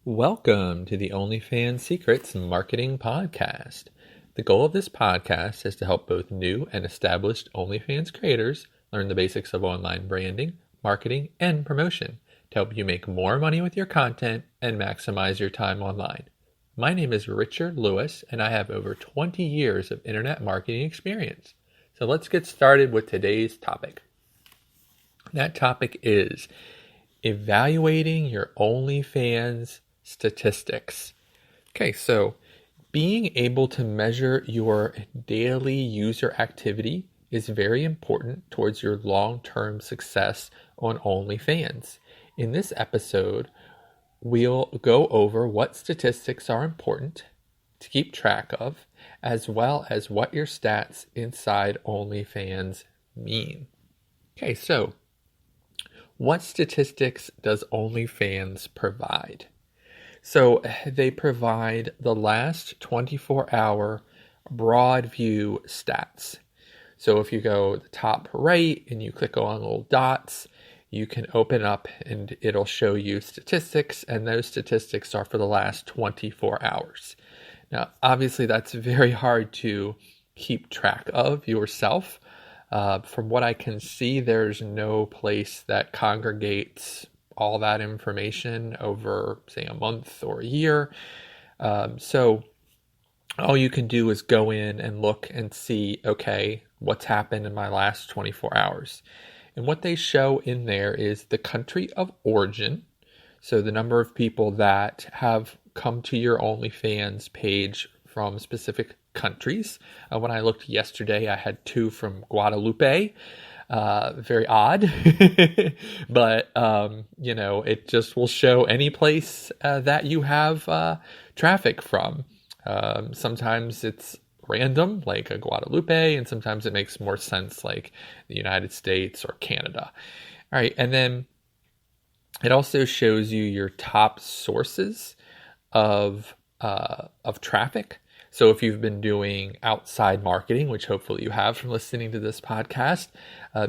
Welcome to the OnlyFans Secrets Marketing Podcast. The goal of this podcast is to help both new and established OnlyFans creators learn the basics of online branding, marketing, and promotion to help you make more money with your content and maximize your time online. My name is Richard Lewis, and I have over 20 years of internet marketing experience. So let's get started with today's topic. That topic is evaluating your OnlyFans statistics. Okay, so being able to measure your daily user activity is very important towards your long-term success on OnlyFans. In this episode, we'll go over what statistics are important to keep track of, as well as what your stats inside OnlyFans mean. Okay, so what statistics does OnlyFans provide? So they provide the last 24-hour broad view stats. So if you go the top right and you click on little dots, you can open up and it'll show you statistics, and those statistics are for the last 24 hours. Now, obviously that's very hard to keep track of yourself. From what I can see, there's no place that congregates all that information over, say, a month or a year. So all you can do is go in and look and see, okay, what's happened in my last 24 hours. And what they show in there is the country of origin. So the number of people that have come to your OnlyFans page from specific countries. When I looked yesterday, I had 2 from Guadalupe. Very odd, but, it just will show any place that you have traffic from. Sometimes it's random, like a Guadalupe, and sometimes it makes more sense, like the United States or Canada. All right, and then it also shows you your top sources of traffic. So if you've been doing outside marketing, which hopefully you have from listening to this podcast,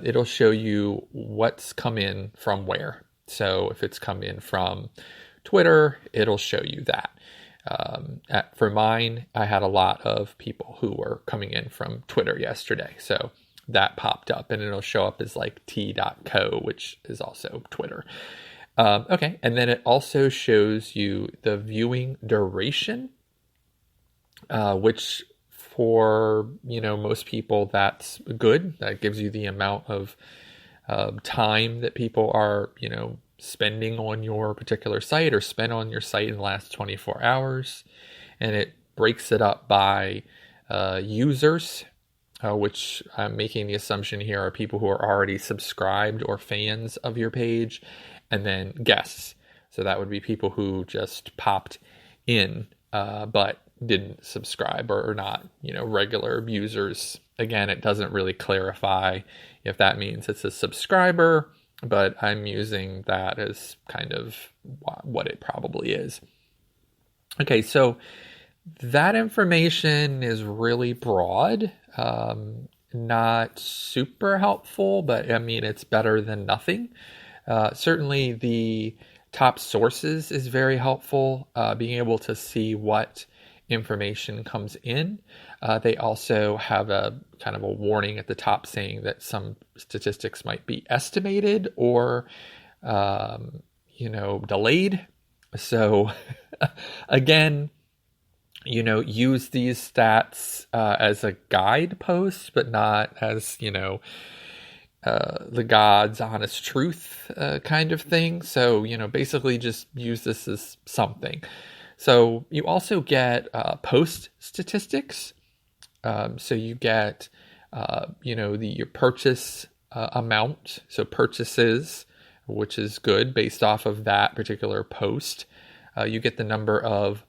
it'll show you what's come in from where. So if it's come in from Twitter, it'll show you that. For mine, I had a lot of people who were coming in from Twitter yesterday. So that popped up, and it'll show up as like t.co, which is also Twitter. Okay, and then it also shows you the viewing duration, which for, most people, that's good. That gives you the amount of time that people are, spending on your particular site or spent on your site in the last 24 hours. And it breaks it up by users, which I'm making the assumption here are people who are already subscribed or fans of your page, and then guests. So that would be people who just popped in, but didn't subscribe or are not, regular users. Again, it doesn't really clarify if that means it's a subscriber, but I'm using that as kind of what it probably is. Okay, so that information is really broad, not super helpful, but it's better than nothing. Certainly the top sources is very helpful, being able to see what information comes in. They also have a kind of a warning at the top saying that some statistics might be estimated or, delayed. So again, use these stats as a guidepost, but not as, the God's honest truth kind of thing. So, basically just use this as something. So you also get post statistics. So you get, your purchase amount. So purchases, which is good based off of that particular post. You get the number of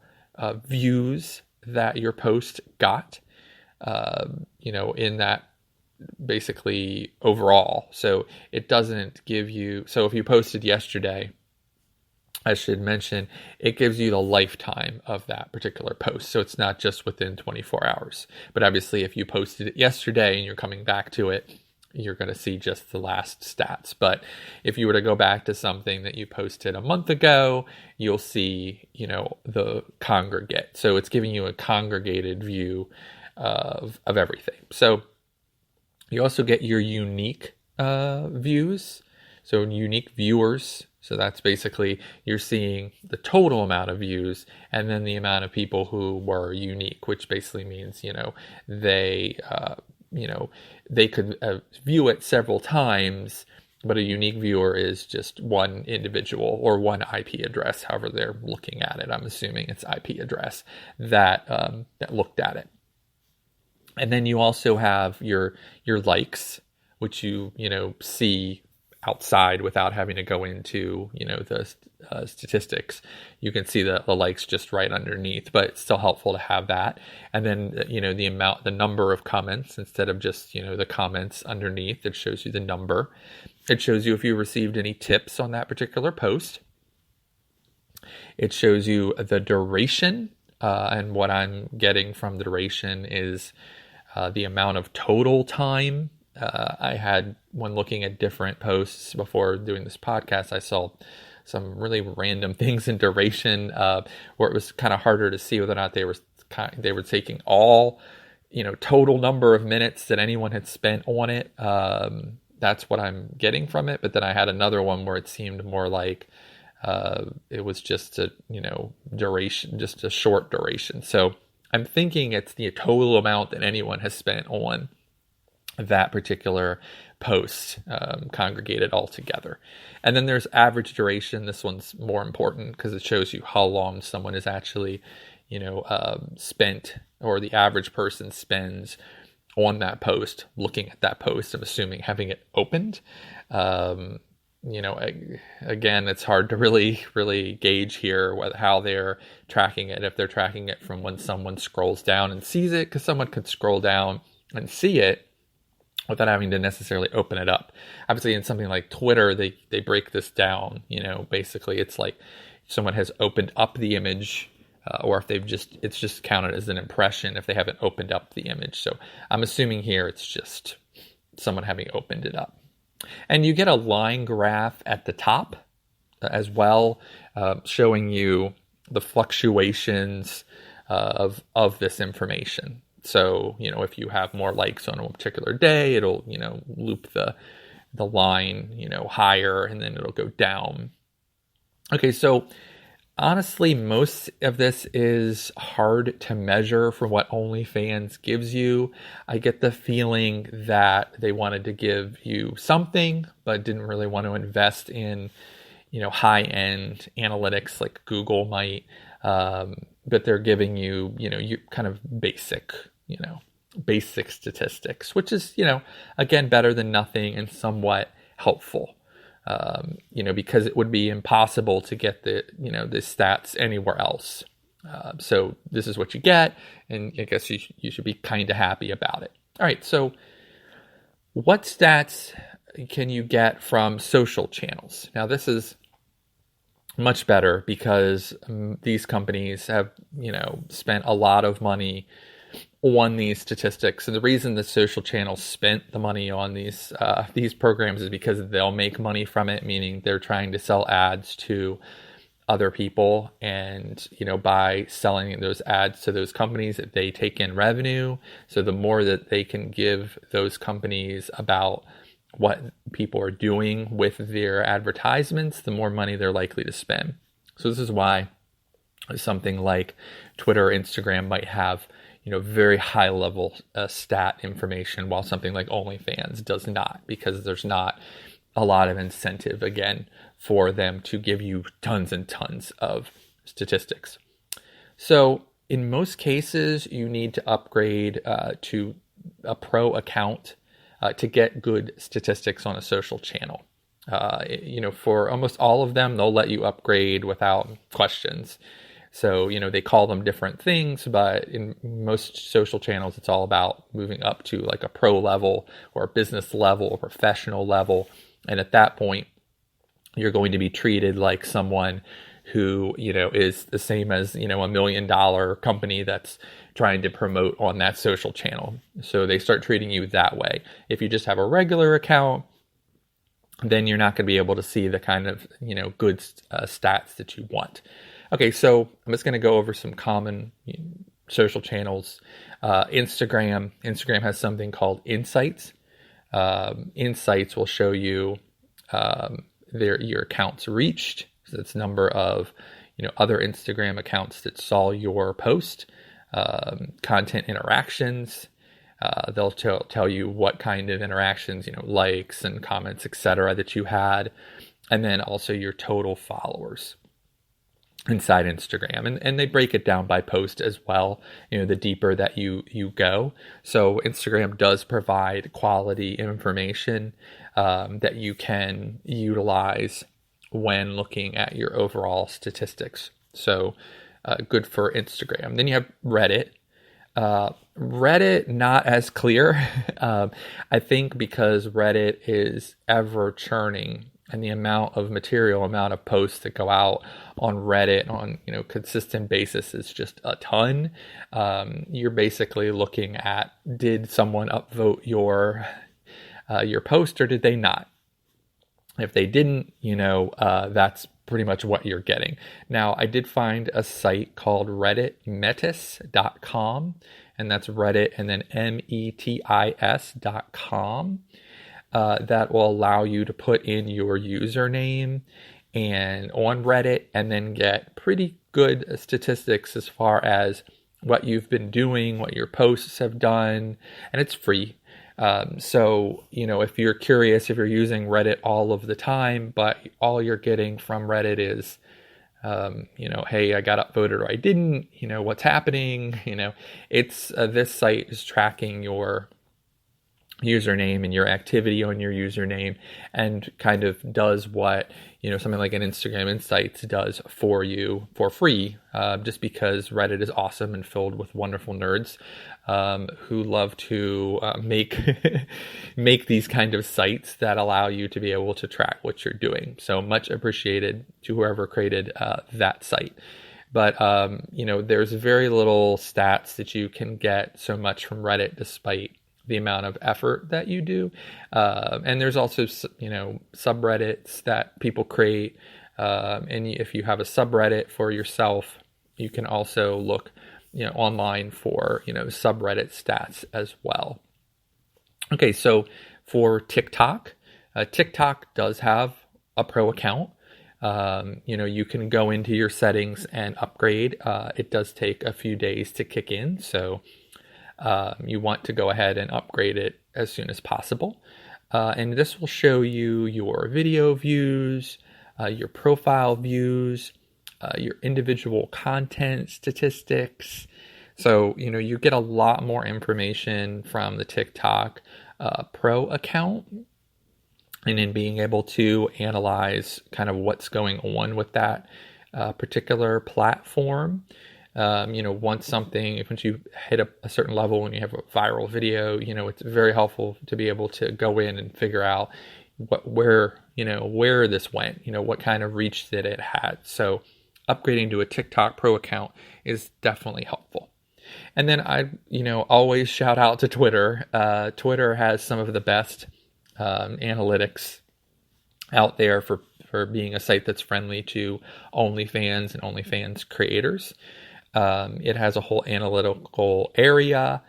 views that your post got, in that basically overall. So it doesn't give you, so if you posted yesterday, I should mention, it gives you the lifetime of that particular post. So it's not just within 24 hours. But obviously, if you posted it yesterday and you're coming back to it, you're going to see just the last stats. But if you were to go back to something that you posted a month ago, you'll see, the congregate. So it's giving you a congregated view of everything. So you also get your unique views. So unique viewers. So that's basically, you're seeing the total amount of views and then the amount of people who were unique, which basically means, they could view it several times, but a unique viewer is just one individual or one IP address, however they're looking at it. I'm assuming it's IP address that looked at it. And then you also have your likes, which you see outside without having to go into the statistics. You can see the likes just right underneath, but it's still helpful to have that. And then the number of comments, instead of just the comments underneath, it shows you the number. It shows you if you received any tips on that particular post. It shows you the duration, and what I'm getting from the duration is the amount of total time. I had, when looking at different posts before doing this podcast, I saw some really random things in duration where it was kind of harder to see whether or not they were taking all, total number of minutes that anyone had spent on it. That's what I'm getting from it. But then I had another one where it seemed more like it was just a, duration, just a short duration. So I'm thinking it's the total amount that anyone has spent on that particular post, congregated all together. And then there's average duration. This one's more important because it shows you how long someone is actually, spent, or the average person spends on that post, looking at that post. I'm assuming having it opened. Again, it's hard to really gauge here how they're tracking it. If they're tracking it from when someone scrolls down and sees it, because someone could scroll down and see it without having to necessarily open it up. Obviously, in something like Twitter, they break this down. Basically, it's like someone has opened up the image, or if it's just counted as an impression if they haven't opened up the image. So I'm assuming here it's just someone having opened it up. And you get a line graph at the top as well, showing you the fluctuations of this information. So, if you have more likes on a particular day, it'll, loop the line, higher, and then it'll go down. Okay, so honestly, most of this is hard to measure from what OnlyFans gives you. I get the feeling that they wanted to give you something, but didn't really want to invest in, high-end analytics like Google might. But they're giving you, you kind of basic statistics, which is, again, better than nothing and somewhat helpful. Because it would be impossible to get the stats anywhere else. So this is what you get, and I guess you should be kind of happy about it. All right, so what stats can you get from social channels? Now, this is much better because these companies have, spent a lot of money on these statistics. And the reason the social channels spent the money on these programs is because they'll make money from it, meaning they're trying to sell ads to other people. And, by selling those ads to those companies, they take in revenue. So the more that they can give those companies about what people are doing with their advertisements, the more money they're likely to spend. So this is why something like Twitter or Instagram might have very high level stat information, while something like OnlyFans does not, because there's not a lot of incentive, again, for them to give you tons and tons of statistics. So in most cases, you need to upgrade to a pro account to get good statistics on a social channel. For almost all of them, they'll let you upgrade without questions. So, they call them different things, but in most social channels, it's all about moving up to like a pro level or a business level or professional level. And at that point, you're going to be treated like someone who, is the same as, $1 million company that's trying to promote on that social channel. So they start treating you that way. If you just have a regular account, then you're not going to be able to see the kind of, good stats that you want. Okay, so I'm just going to go over some common social channels. Instagram has something called Insights. Insights will show you your accounts reached. So that's number of other Instagram accounts that saw your post, content interactions. They'll tell you what kind of interactions, likes and comments, etc., that you had, and then also your total followers inside Instagram. And they break it down by post as well, the deeper that you go. So Instagram does provide quality information that you can utilize when looking at your overall statistics. So good for Instagram. Then you have Reddit. Reddit, not as clear. I think because Reddit is ever churning, and the amount of posts that go out on Reddit on consistent basis is just a ton. You're basically looking at, did someone upvote your post or did they not? If they didn't, that's pretty much what you're getting. Now, I did find a site called redditmetis.com, and that's Reddit and then metis.com. That will allow you to put in your username and on Reddit and then get pretty good statistics as far as what you've been doing, what your posts have done, and it's free. So, if you're curious, if you're using Reddit all of the time, but all you're getting from Reddit is, hey, I got upvoted or I didn't, what's happening, it's, this site is tracking your username and your activity on your username and kind of does what, something like an Instagram Insights does for you for free, just because Reddit is awesome and filled with wonderful nerds who love to make these kind of sites that allow you to be able to track what you're doing. So much appreciated to whoever created that site. But, there's very little stats that you can get so much from Reddit despite the amount of effort that you do. And there's also, subreddits that people create. And if you have a subreddit for yourself, you can also look, online for, subreddit stats as well. Okay, so for TikTok, TikTok does have a pro account. You can go into your settings and upgrade. It does take a few days to kick in, so you want to go ahead and upgrade it as soon as possible. And this will show you your video views, your profile views, your individual content statistics. So, you get a lot more information from the TikTok Pro account, and in being able to analyze kind of what's going on with that particular platform. Once you hit a certain level, when you have a viral video, it's very helpful to be able to go in and figure out where this went, what kind of reach that it had. So upgrading to a TikTok Pro account is definitely helpful. And then I, always shout out to Twitter. Twitter has some of the best analytics out there for being a site that's friendly to OnlyFans and OnlyFans creators. It has a whole analytical area.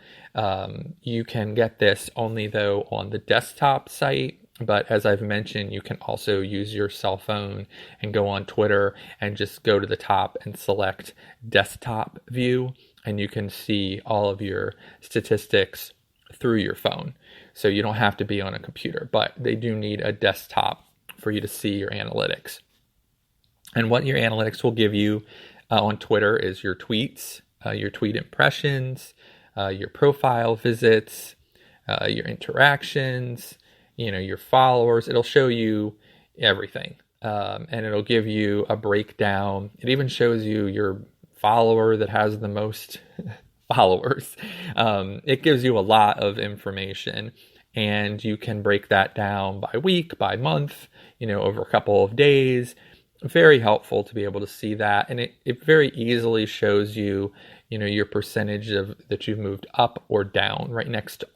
You can get this only though on the desktop site, but as I've mentioned, you can also use your cell phone and go on Twitter and just go to the top and select desktop view, and you can see all of your statistics through your phone. So you don't have to be on a computer, but they do need a desktop for you to see your analytics. And what your analytics will give you on Twitter is your tweets, your tweet impressions, your profile visits, your interactions, your followers. It'll show you everything. And it'll give you a breakdown. It even shows you your follower that has the most followers. It gives you a lot of information, and you can break that down by week, by month, over a couple of days. Very helpful to be able to see that, and it very easily shows you, your percentage of that you've moved up or down right next to